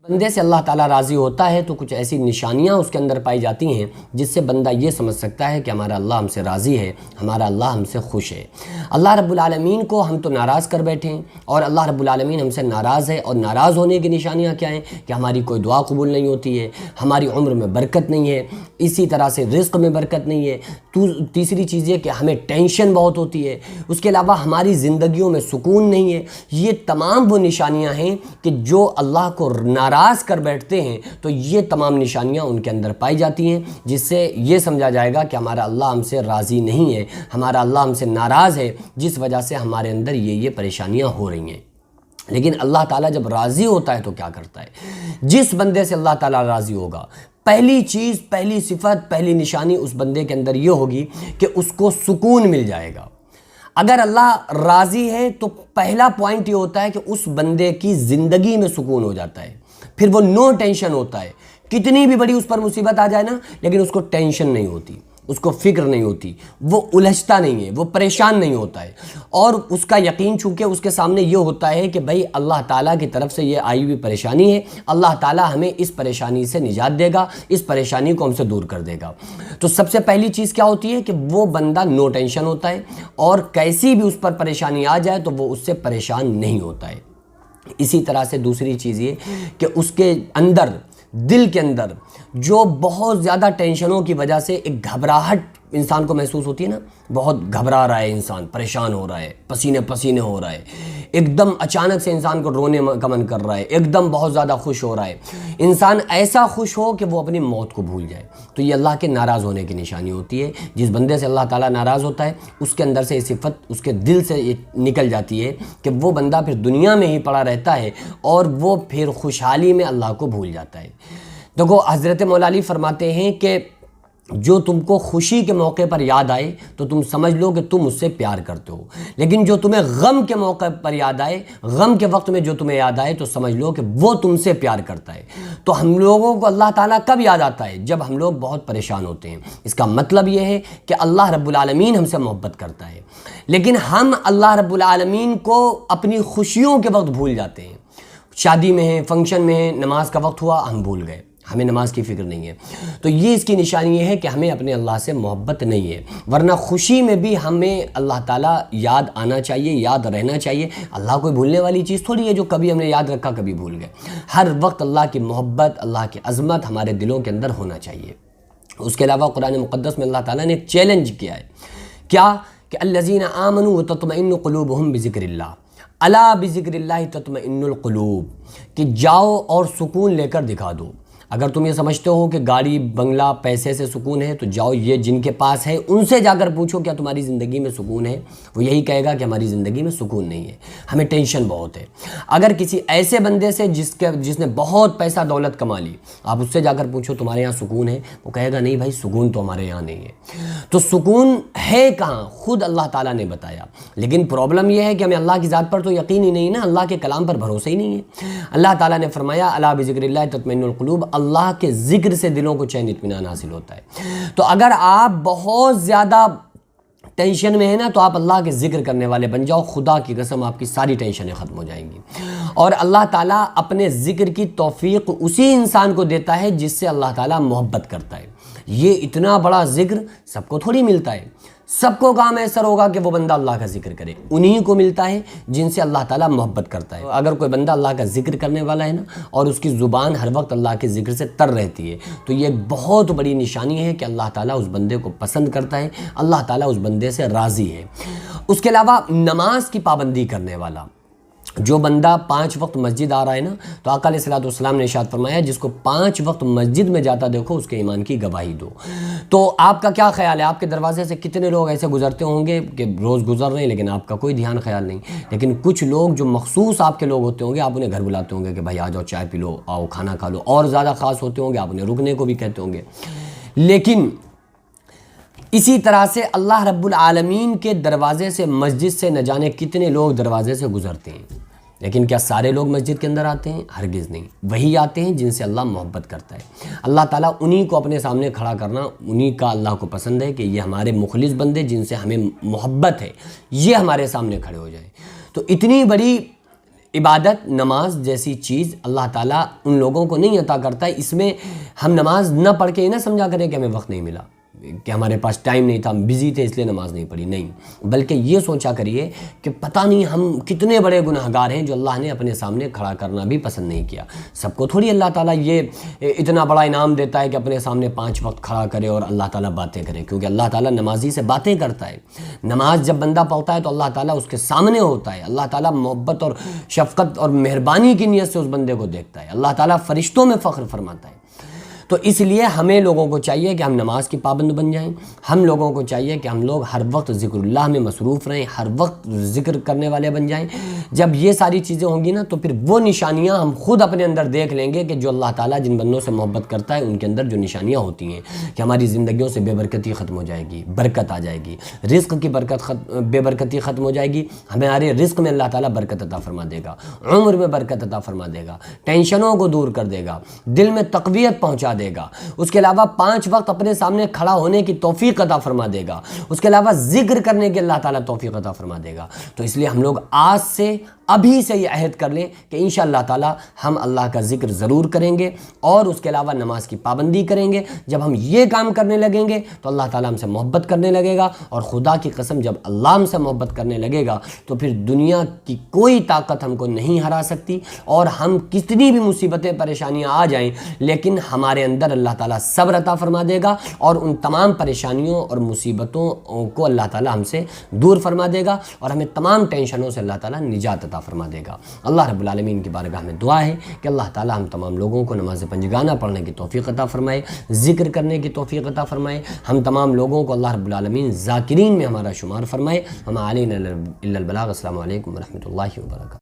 بندے سے اللہ تعالیٰ راضی ہوتا ہے تو کچھ ایسی نشانیاں اس کے اندر پائی جاتی ہیں جس سے بندہ یہ سمجھ سکتا ہے کہ ہمارا اللہ ہم سے راضی ہے، ہمارا اللہ ہم سے خوش ہے۔ اللہ رب العالمین کو ہم تو ناراض کر بیٹھے ہیں، اور اللہ رب العالمین ہم سے ناراض ہے، اور ناراض ہونے کی نشانیاں کیا ہیں کہ ہماری کوئی دعا قبول نہیں ہوتی ہے، ہماری عمر میں برکت نہیں ہے، اسی طرح سے رزق میں برکت نہیں ہے، تیسری چیز یہ کہ ہمیں ٹینشن بہت ہوتی ہے، اس کے علاوہ ہماری زندگیوں میں سکون نہیں ہے۔ یہ تمام وہ نشانیاں ہیں کہ جو اللہ کو ناراض کر بیٹھتے ہیں، تو یہ تمام نشانیاں ان کے اندر پائی جاتی ہیں، جس سے یہ سمجھا جائے گا کہ ہمارا اللہ ہم سے راضی نہیں ہے، ہمارا اللہ ہم سے ناراض ہے، جس وجہ سے ہمارے اندر یہ پریشانیاں ہو رہی ہیں۔ لیکن اللہ تعالیٰ جب راضی ہوتا ہے تو کیا کرتا ہے؟ جس بندے سے اللہ تعالیٰ راضی ہوگا، پہلی چیز، پہلی صفت، پہلی نشانی اس بندے کے اندر یہ ہوگی کہ اس کو سکون مل جائے گا۔ اگر اللہ راضی ہے تو پہلا پوائنٹ یہ ہوتا ہے کہ اس بندے کی زندگی میں سکون ہو جاتا ہے، پھر وہ نو ٹینشن ہوتا ہے، کتنی بھی بڑی اس پر مصیبت آ جائے نا، لیکن اس کو ٹینشن نہیں ہوتی، اس کو فکر نہیں ہوتی، وہ الجھتا نہیں ہے، وہ پریشان نہیں ہوتا ہے، اور اس کا یقین چونکہ اس کے سامنے یہ ہوتا ہے کہ بھائی اللہ تعالیٰ کی طرف سے یہ آئی ہوئی پریشانی ہے، اللہ تعالیٰ ہمیں اس پریشانی سے نجات دے گا، اس پریشانی کو ہم سے دور کر دے گا۔ تو سب سے پہلی چیز کیا ہوتی ہے کہ وہ بندہ نو ٹینشن ہوتا ہے، اور کیسی بھی اس پر پریشانی آ جائے تو وہ اس سے پریشان نہیں ہوتا ہے۔ اسی طرح سے دوسری چیز یہ کہ اس کے اندر، دل کے اندر جو بہت زیادہ ٹینشنوں کی وجہ سے ایک گھبراہٹ انسان کو محسوس ہوتی ہے نا، بہت گھبرا رہا ہے انسان، پریشان ہو رہا ہے، پسینے پسینے ہو رہا ہے، ایک دم اچانک سے انسان کو رونے کا من کر رہا ہے، ایک دم بہت زیادہ خوش ہو رہا ہے، انسان ایسا خوش ہو کہ وہ اپنی موت کو بھول جائے، تو یہ اللہ کے ناراض ہونے کی نشانی ہوتی ہے۔ جس بندے سے اللہ تعالیٰ ناراض ہوتا ہے، اس کے اندر سے یہ صفت اس کے دل سے یہ نکل جاتی ہے کہ وہ بندہ پھر دنیا میں ہی پڑا رہتا ہے، اور وہ پھر خوشحالی میں اللہ کو بھول جاتا ہے۔ دیکھو حضرت مولا علی فرماتے ہیں کہ جو تم کو خوشی کے موقع پر یاد آئے تو تم سمجھ لو کہ تم اس سے پیار کرتے ہو، لیکن جو تمہیں غم کے موقع پر یاد آئے، غم کے وقت میں جو تمہیں یاد آئے، تو سمجھ لو کہ وہ تم سے پیار کرتا ہے۔ تو ہم لوگوں کو اللہ تعالیٰ کب یاد آتا ہے؟ جب ہم لوگ بہت پریشان ہوتے ہیں۔ اس کا مطلب یہ ہے کہ اللہ رب العالمین ہم سے محبت کرتا ہے، لیکن ہم اللہ رب العالمین کو اپنی خوشیوں کے وقت بھول جاتے ہیں۔ شادی میں ہیں، فنکشن میں ہیں، نماز کا وقت ہوا، ہم بھول گئے، ہمیں نماز کی فکر نہیں ہے۔ تو یہ اس کی نشانی یہ ہے کہ ہمیں اپنے اللہ سے محبت نہیں ہے، ورنہ خوشی میں بھی ہمیں اللہ تعالیٰ یاد آنا چاہیے، یاد رہنا چاہیے۔ اللہ کوئی بھولنے والی چیز تھوڑی ہے جو کبھی ہم نے یاد رکھا کبھی بھول گئے۔ ہر وقت اللہ کی محبت، اللہ کی عظمت ہمارے دلوں کے اندر ہونا چاہیے۔ اس کے علاوہ قرآن مقدس میں اللہ تعالیٰ نے ایک چیلنج کیا ہے، کیا کہ الذین آمنوا وتطمئن قلوبہم بذکر اللہ، الا بذکر اللہ تطمئن القلوب، کہ جاؤ اور سکون لے کر دکھا دو۔ اگر تم یہ سمجھتے ہو کہ گاڑی بنگلہ پیسے سے سکون ہے، تو جاؤ یہ جن کے پاس ہے ان سے جا کر پوچھو کیا تمہاری زندگی میں سکون ہے؟ وہ یہی کہے گا کہ ہماری زندگی میں سکون نہیں ہے، ہمیں ٹینشن بہت ہے۔ اگر کسی ایسے بندے سے جس نے بہت پیسہ دولت کما لی، آپ اس سے جا کر پوچھو تمہارے یہاں سکون ہے، وہ کہے گا نہیں بھائی سکون تو ہمارے یہاں نہیں ہے۔ تو سکون ہے کہاں؟ خود اللہ تعالیٰ نے بتایا، لیکن پرابلم یہ ہے کہ ہمیں اللہ کی ذات پر تو یقین ہی نہیں نا، اللہ کے کلام پر بھروسہ ہی نہیں ہے۔ اللہ تعالیٰ نے فرمایا الا بذکر اللہ تطمئن القلوب، اللہ کے ذکر سے دلوں کو چین اطمینان حاصل ہوتا ہے۔ تو اگر آپ بہت زیادہ ٹینشن میں ہیں نا، تو آپ اللہ کے ذکر کرنے والے بن جاؤ، خدا کی قسم آپ کی ساری ٹینشنیں ختم ہو جائیں گی۔ اور اللہ تعالیٰ اپنے ذکر کی توفیق اسی انسان کو دیتا ہے جس سے اللہ تعالیٰ محبت کرتا ہے۔ یہ اتنا بڑا ذکر سب کو تھوڑی ملتا ہے، سب کو کام ایسر ہوگا کہ وہ بندہ اللہ کا ذکر کرے، انہی کو ملتا ہے جن سے اللہ تعالیٰ محبت کرتا ہے۔ اگر کوئی بندہ اللہ کا ذکر کرنے والا ہے نا، اور اس کی زبان ہر وقت اللہ کے ذکر سے تر رہتی ہے، تو یہ بہت بڑی نشانی ہے کہ اللہ تعالیٰ اس بندے کو پسند کرتا ہے، اللہ تعالیٰ اس بندے سے راضی ہے۔ اس کے علاوہ نماز کی پابندی کرنے والا، جو بندہ 5 وقت مسجد آ رہا ہے نا، تو آقا علیہ الصلوۃ والسلام نے ارشاد فرمایا جس کو 5 وقت مسجد میں جاتا دیکھو اس کے ایمان کی گواہی دو۔ تو آپ کا کیا خیال ہے؟ آپ کے دروازے سے کتنے لوگ ایسے گزرتے ہوں گے کہ روز گزر رہے ہیں لیکن آپ کا کوئی دھیان خیال نہیں؟ لیکن کچھ لوگ جو مخصوص آپ کے لوگ ہوتے ہوں گے، آپ انہیں گھر بلاتے ہوں گے کہ بھائی آ جاؤ چائے پی لو، آؤ کھانا کھا لو، اور زیادہ خاص ہوتے ہوں گے آپ انہیں رکنے کو بھی کہتے ہوں گے۔ لیکن اسی طرح سے اللہ رب العالمین کے دروازے سے مسجد سے نہ جانے کتنے لوگ دروازے سے گزرتے ہیں، لیکن کیا سارے لوگ مسجد کے اندر آتے ہیں؟ ہرگز نہیں۔ وہی آتے ہیں جن سے اللہ محبت کرتا ہے۔ اللہ تعالیٰ انہی کو اپنے سامنے کھڑا کرنا، انہی کا اللہ کو پسند ہے کہ یہ ہمارے مخلص بندے جن سے ہمیں محبت ہے، یہ ہمارے سامنے کھڑے ہو جائیں۔ تو اتنی بڑی عبادت نماز جیسی چیز اللہ تعالیٰ ان لوگوں کو نہیں عطا کرتا ہے۔ اس میں ہم نماز نہ پڑھ کے یہ نہ سمجھا کریں کہ ہمیں وقت نہیں ملا، کہ ہمارے پاس ٹائم نہیں تھا، ہم بزی تھے اس لیے نماز نہیں پڑھی، نہیں، بلکہ یہ سوچا کریے کہ پتہ نہیں ہم کتنے بڑے گناہگار ہیں جو اللہ نے اپنے سامنے کھڑا کرنا بھی پسند نہیں کیا۔ سب کو تھوڑی اللہ تعالیٰ یہ اتنا بڑا انعام دیتا ہے کہ اپنے سامنے 5 وقت کھڑا کرے اور اللہ تعالیٰ باتیں کرے، کیونکہ اللہ تعالیٰ نمازی سے باتیں کرتا ہے۔ نماز جب بندہ پڑھتا ہے تو اللہ تعالیٰ اس کے سامنے ہوتا ہے، اللہ تعالیٰ محبت اور شفقت اور مہربانی کی نیت سے اس بندے کو دیکھتا ہے، اللہ تعالیٰ فرشتوں میں فخر فرماتا ہے۔ تو اس لیے ہمیں لوگوں کو چاہیے کہ ہم نماز کی پابند بن جائیں، ہم لوگوں کو چاہیے کہ ہم لوگ ہر وقت ذکر اللہ میں مصروف رہیں، ہر وقت ذکر کرنے والے بن جائیں۔ جب یہ ساری چیزیں ہوں گی نا تو پھر وہ نشانیاں ہم خود اپنے اندر دیکھ لیں گے کہ جو اللہ تعالیٰ جن بندوں سے محبت کرتا ہے ان کے اندر جو نشانیاں ہوتی ہیں کہ ہماری زندگیوں سے بے برکتی ختم ہو جائے گی، برکت آ جائے گی، رزق کی بے برکتی ختم ہو جائے گی، ہمارے رزق میں اللہ تعالیٰ برکت عطا فرما دے گا، عمر میں برکت عطا فرما دے گا، ٹینشنوں کو دور کر دے گا، دل میں تقویت پہنچا دے گا، اس کے علاوہ 5 وقت اپنے سامنے کھڑا ہونے کی توفیق عطا فرما دے گا، اس کے علاوہ ذکر کرنے کی اللہ تعالیٰ توفیق عطا فرما دے گا۔ تو اس لیے ہم لوگ آج سے ابھی سے یہ عہد کر لیں کہ انشاءاللہ تعالیٰ ہم اللہ کا ذکر ضرور کریں گے اور اس کے علاوہ نماز کی پابندی کریں گے۔ جب ہم یہ کام کرنے لگیں گے تو اللہ تعالیٰ ہم سے محبت کرنے لگے گا، اور خدا کی قسم جب اللہ ہم سے محبت کرنے لگے گا تو پھر دنیا کی کوئی طاقت ہم کو نہیں ہرا سکتی، اور ہم کتنی بھی مصیبتیں پریشانیاں آ جائیں لیکن ہمارے اندر اللہ تعالیٰ صبر عطا فرما دے گا، اور ان تمام پریشانیوں اور مصیبتوں کو اللہ تعالیٰ ہم سے دور فرما دے گا، اور ہمیں تمام ٹینشنوں سے اللہ تعالیٰ نجات عطا فرما دے گا۔ اللہ رب العالمین کی بارگاہ میں دعا ہے کہ اللہ تعالیٰ ہم تمام لوگوں کو نماز پنجگانہ پڑھنے کی توفیق عطا فرمائے، ذکر کرنے کی توفیق عطا فرمائے، ہم تمام لوگوں کو اللہ رب العالمین ذاکرین میں ہمارا شمار فرمائے۔ وما علینا الا البلاغ۔ السلام علیکم ورحمۃ اللہ وبرکاتہ۔